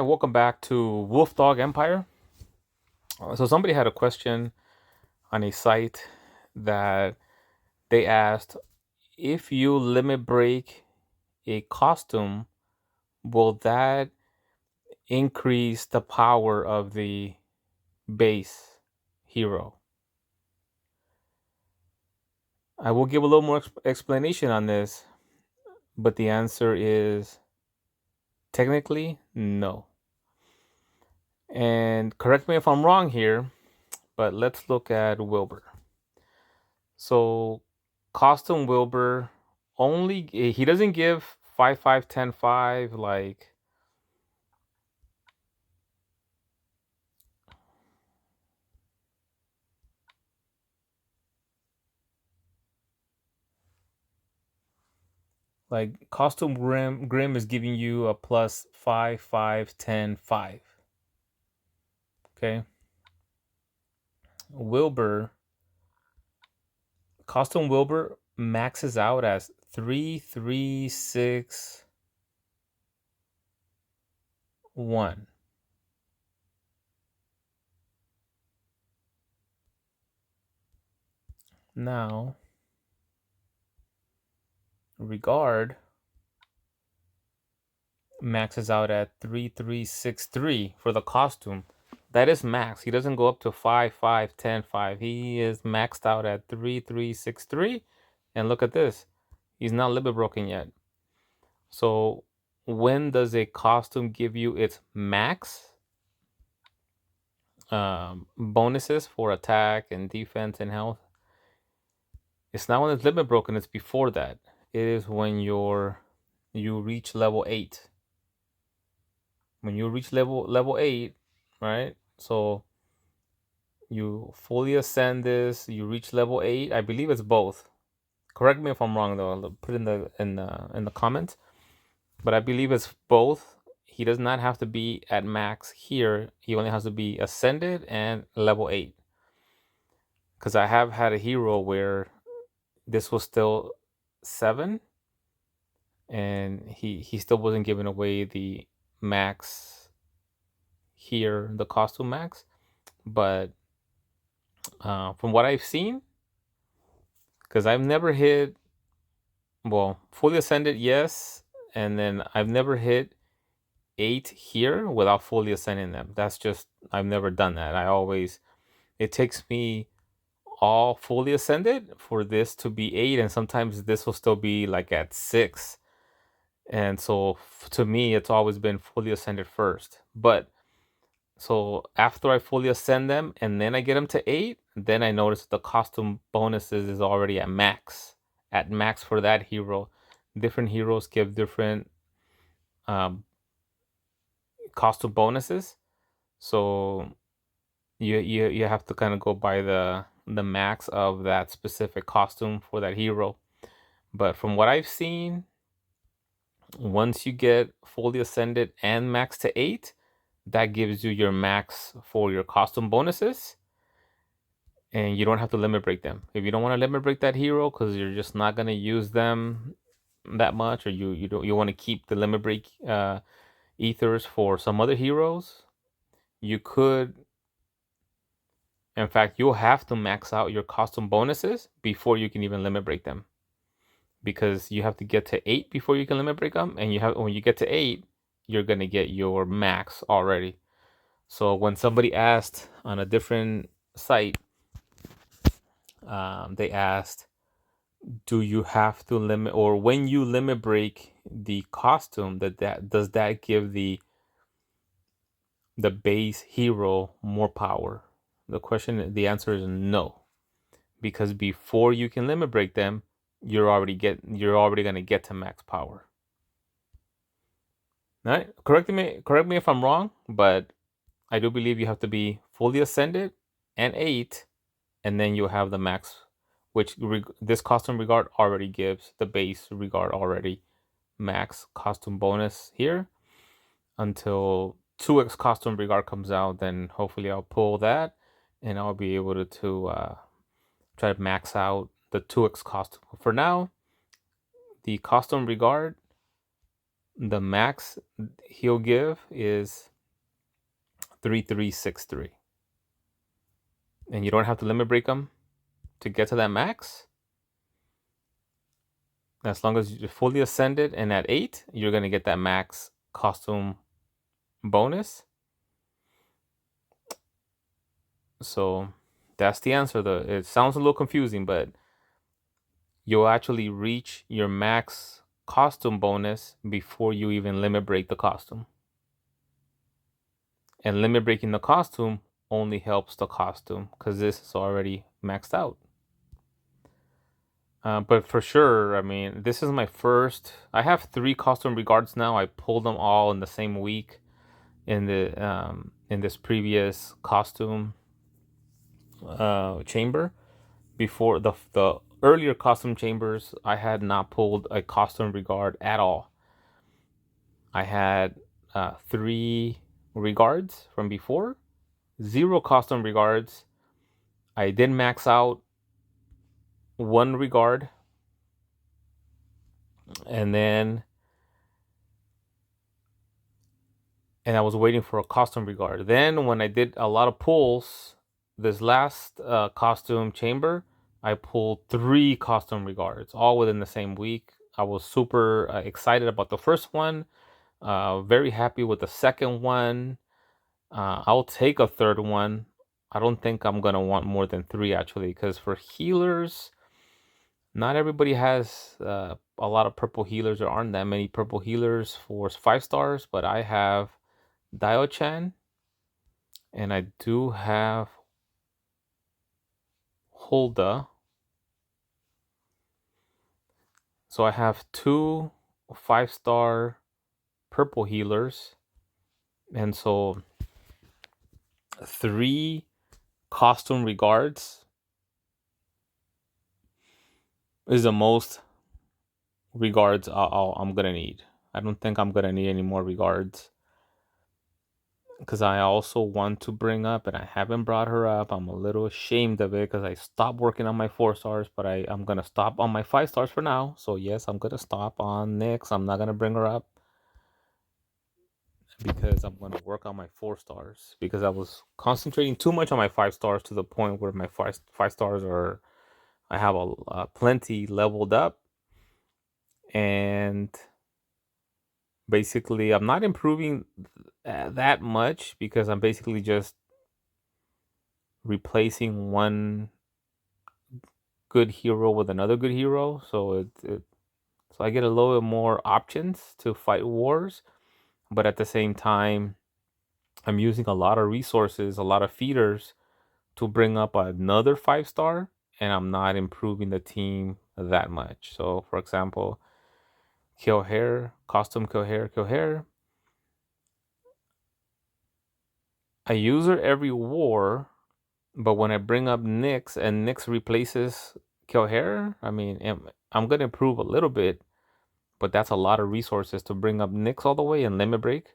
Welcome back to Wolf Dog Empire. So somebody had a question on a site that they asked, if you limit break a costume, will that increase the power of the base hero? I will give a little more explanation on this, but the answer is technically no. And correct me if I'm wrong here, but let's look at Wilbur. So Costum Wilbur only he doesn't give 5 5 10 5 like Costume Grim is giving you a plus 5 5 10 5. Okay. Wilbur Costume Wilbur maxes out as 3 3 6 1. Now Regard maxes out at 3 3 6 3 for the costume. That is max. He doesn't go up to 5 5 10 5. He is maxed out at 3 3 6 3. And look at this. He's not limit broken yet. So when does a costume give you its max bonuses for attack and defense and health? It's not when it's limit broken, it's before that. It is when you reach level 8. When you reach level 8, right? So you fully ascend this, you reach level 8. I believe it's both. Correct me if I'm wrong though. I'll put it in the comments. But I believe it's both. He does not have to be at max here. He only has to be ascended and level 8. Because I have had a hero where this was still 7 and he still wasn't giving away the max here, the costume max. But from what I've seen, because I've never hit, well, fully ascended, yes, and then I've never hit 8 here without fully ascending them. That's just, I've never done that. It takes me all fully ascended for this to be 8, and sometimes this will still be like at 6. And so to me, it's always been fully ascended first. But so after I fully ascend them and then I get them to 8, then I notice the costume bonuses is already at max. At max for that hero. Different heroes give different costume bonuses. So you have to kind of go by the max of that specific costume for that hero. But from what I've seen, once you get fully ascended and max to 8, that gives you your max for your costume bonuses, and you don't have to limit break them. If you don't want to limit break that hero because you're just not going to use them that much, or you want to keep the limit break ethers for some other heroes, you could, in fact, you'll have to max out your costume bonuses before you can even limit break them, because you have to get to 8 before you can limit break them, and when you get to 8, you're gonna get your max already. So when somebody asked on a different site, they asked, do you have to limit, or when you limit break the costume, does that give the base hero more power? The answer is no, because before you can limit break them, you're already gonna get to max power. All right, correct me if I'm wrong, but I do believe you have to be fully ascended and 8, and then you'll have the max, which this costume regard already gives the base regard already max costume bonus here until 2x costume regard comes out. Then hopefully I'll pull that and I'll be able to try to max out the 2x costume. For now, the costume regard, the max he'll give is 3363. And you don't have to limit break them to get to that max. As long as you're fully ascended and at 8, you're going to get that max costume bonus. So that's the answer. It sounds a little confusing, but you'll actually reach your max costume bonus before you even limit break the costume. And limit breaking the costume only helps the costume because this is already maxed out. But for sure, I mean, this is my first. I have 3 costume regards now. I pulled them all in the same week in this previous costume chamber. Before the earlier costume chambers, I had not pulled a costume regard at all. I had 3 regards from before, 0 costume regards. I did max out 1 regard, and I was waiting for a costume regard. Then when I did a lot of pulls, this last costume chamber, I pulled 3 costume regards, all within the same week. I was super excited about the first one, very happy with the second one. I'll take a third one. I don't think I'm going to want more than 3 actually, because for healers, not everybody has a lot of purple healers. There aren't that many purple healers for 5 stars, but I have Dio-chan, and I do have Hulda. So I have 2 5-star purple healers, and so 3 costume regards is the most regards I'm gonna need. I don't think I'm gonna need any more regards, because I also want to bring up, and I haven't brought her up. I'm a little ashamed of it because I stopped working on my 4 stars, but I'm gonna stop on my 5 stars for now. So yes, I'm gonna stop on Nyx. I'm not gonna bring her up because I'm gonna work on my 4 stars, because I was concentrating too much on my 5 stars to the point where my 5 stars are, I have a plenty leveled up, and basically I'm not improving that much because I'm basically just replacing one good hero with another good hero. So so I get a little bit more options to fight wars, but at the same time, I'm using a lot of resources, a lot of feeders to bring up another 5-star, and I'm not improving the team that much. So, for example, Killhair, Costume Killhair. I use her every war, but when I bring up Nyx and Nyx replaces Killhair, I mean, I'm going to improve a little bit, but that's a lot of resources to bring up Nyx all the way and limit break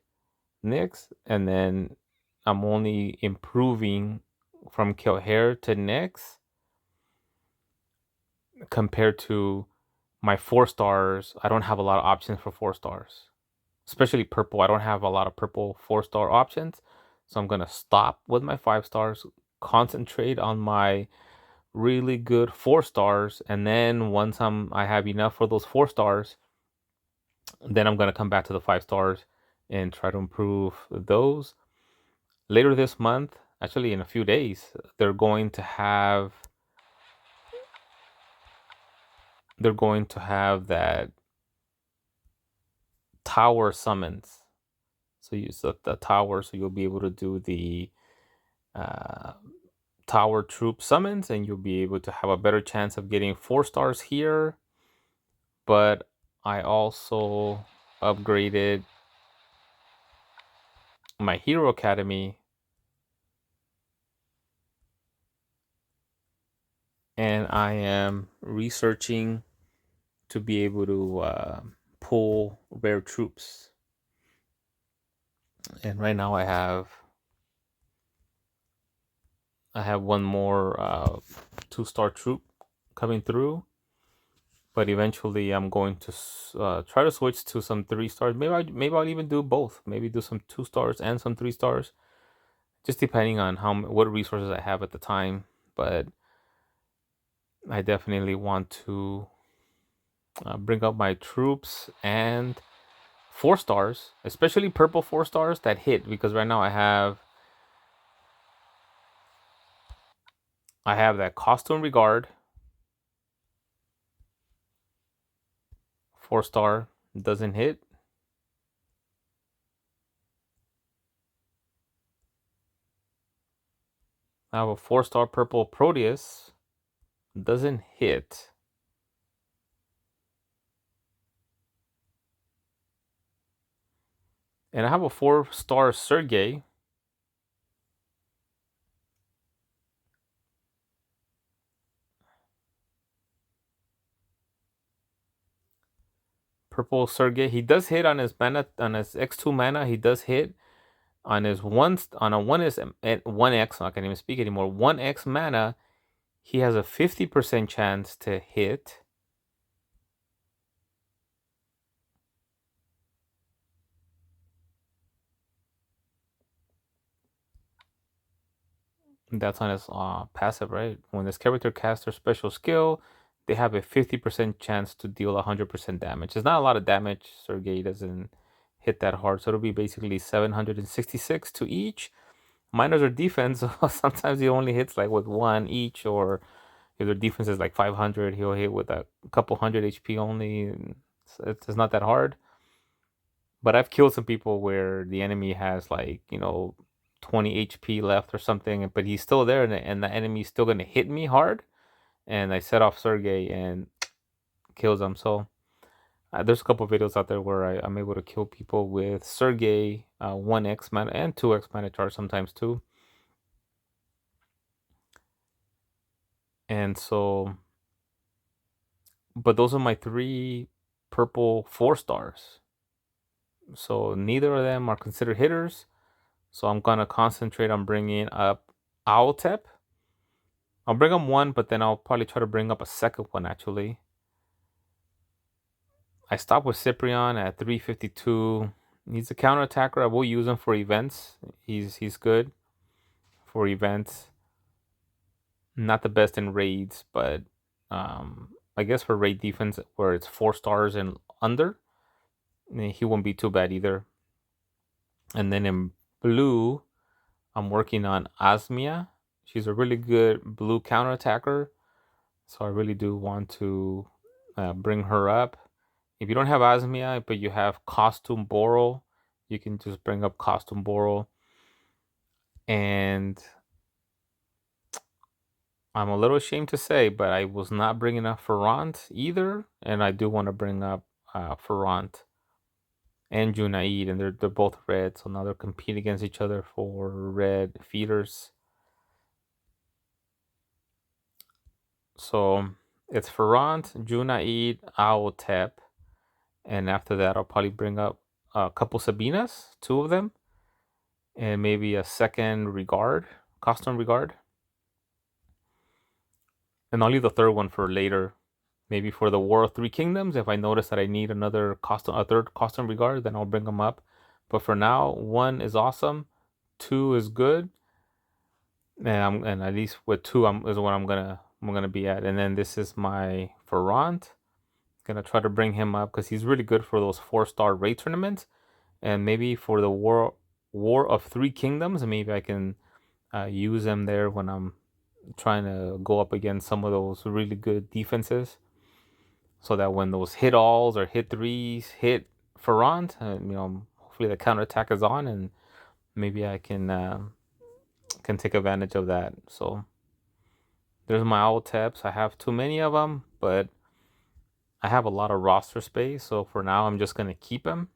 Nyx, and then I'm only improving from Killhair to Nyx compared to my 4 stars. I don't have a lot of options for 4 stars, especially purple. I don't have a lot of purple 4-star options, so I'm gonna stop with my 5 stars, concentrate on my really good 4 stars, and then once I have enough for those 4 stars, then I'm gonna come back to the 5 stars and try to improve those. Later this month, actually in a few days, they're going to have that tower summons. So you set the tower, so you'll be able to do the tower troop summons, and you'll be able to have a better chance of getting 4 stars here. But I also upgraded my Hero Academy, and I am researching to be able to pull rare troops. And right now I have one more 2-star troop coming through, but eventually I'm going to try to switch to some 3 stars. Maybe I'll even do both. Maybe do some 2 stars and some 3 stars. just depending on what resources I have at the time. But I definitely want to bring up my troops and 4 stars, especially purple 4 stars that hit, because right now I have that costume regard 4 star doesn't hit. I have a 4 star purple Proteus doesn't hit. And I have a 4 star Sergey. Purple Sergey. He does hit on his mana, on his X2 mana. He does hit on his on a 1x. I can't even speak anymore. 1x mana. He has a 50% chance to hit. That's on his passive, right? When this character casts their special skill, they have a 50% chance to deal 100% damage. It's not a lot of damage. Sergey doesn't hit that hard, so it'll be basically 766 to each. Minors are defense, so sometimes he only hits like with one each, or if their defense is like 500, he'll hit with a couple hundred HP only. It's not that hard. But I've killed some people where the enemy has like 20 HP left or something, but he's still there, and the enemy's still gonna hit me hard. And I set off Sergey and kills them. So there's a couple videos out there where I'm able to kill people with Sergey, 1x mana and 2x mana charge sometimes too. And so, but those are my 3 purple 4 stars. So neither of them are considered hitters. So I'm gonna concentrate on bringing up Owltep. I'll bring up one, but then I'll probably try to bring up a second one actually. I stopped with Cyprian at 352. He's a counter attacker. I will use him for events. He's good for events. Not the best in raids, but I guess for raid defense where it's 4 stars and under, he won't be too bad either. And then in blue, I'm working on Asmia. She's a really good blue counter attacker, so I really do want to bring her up. If you don't have Asmia, but you have Costume Boral, you can just bring up Costume Boral. And I'm a little ashamed to say, but I was not bringing up Ferrant either, and I do want to bring up Ferrant and Junaid, and they're both red, so now they're competing against each other for red feeders. So it's Ferrant, Junaid, Owltep, and after that I'll probably bring up a couple Sabinas, 2 of them, and maybe a second Regard, Costume Regard. And I'll leave the third one for later. Maybe for the War of Three Kingdoms, if I notice that I need a third costume regard, then I'll bring them up. But for now, 1 is awesome, 2 is good, and at least with 2 is what I'm gonna be at. And then this is my Ferrant. Gonna try to bring him up because he's really good for those 4 star raid tournaments, and maybe for the War of Three Kingdoms, maybe I can use him there when I'm trying to go up against some of those really good defenses, so that when those hit alls or hit threes hit Ferrant, hopefully the counterattack is on, and maybe I can take advantage of that. So there's my Owlteps. I have too many of them, but I have a lot of roster space, so for now I'm just gonna keep them.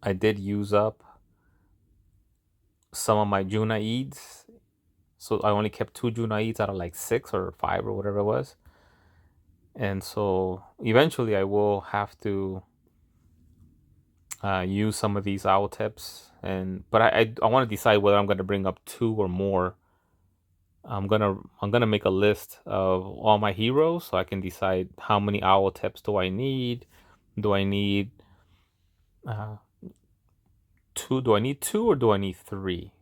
I did use up some of my Junaids, so I only kept 2 Junaids out of like 6 or 5 or whatever it was. And so eventually I will have to use some of these Owlteps, but I want to decide whether I'm going to bring up 2 or more. I'm gonna make a list of all my heroes so I can decide how many Owlteps do I need. Do I need uh, 2? Do I need 2 or do I need 3?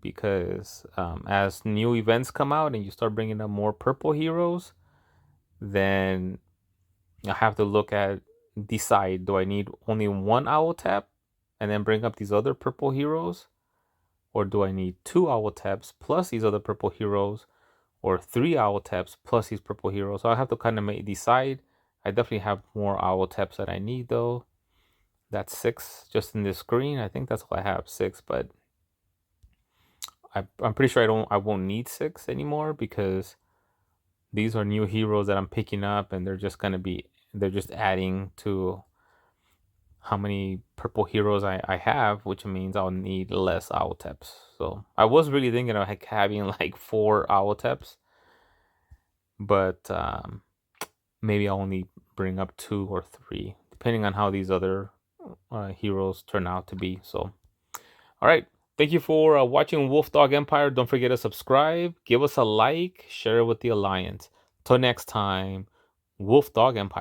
because as new events come out and you start bringing up more purple heroes, then I have to decide, do I need only one owl tap and then bring up these other purple heroes? Or do I need 2 owl taps plus these other purple heroes? Or 3 owl taps plus these purple heroes? So I have to kind of decide. I definitely have more owl taps that I need though. That's 6 just in this screen. I think that's all I have, 6, but I'm pretty sure I won't need 6 anymore because these are new heroes that I'm picking up, and they're just adding to how many purple heroes I have, which means I'll need less owl taps. So I was really thinking of like having like 4 owl taps, but maybe I'll only bring up 2 or 3, depending on how these other heroes turn out to be. So, all right. Thank you for watching Wolf Dog Empire. Don't forget to subscribe, give us a like, share it with the Alliance. Till next time, Wolf Dog Empire.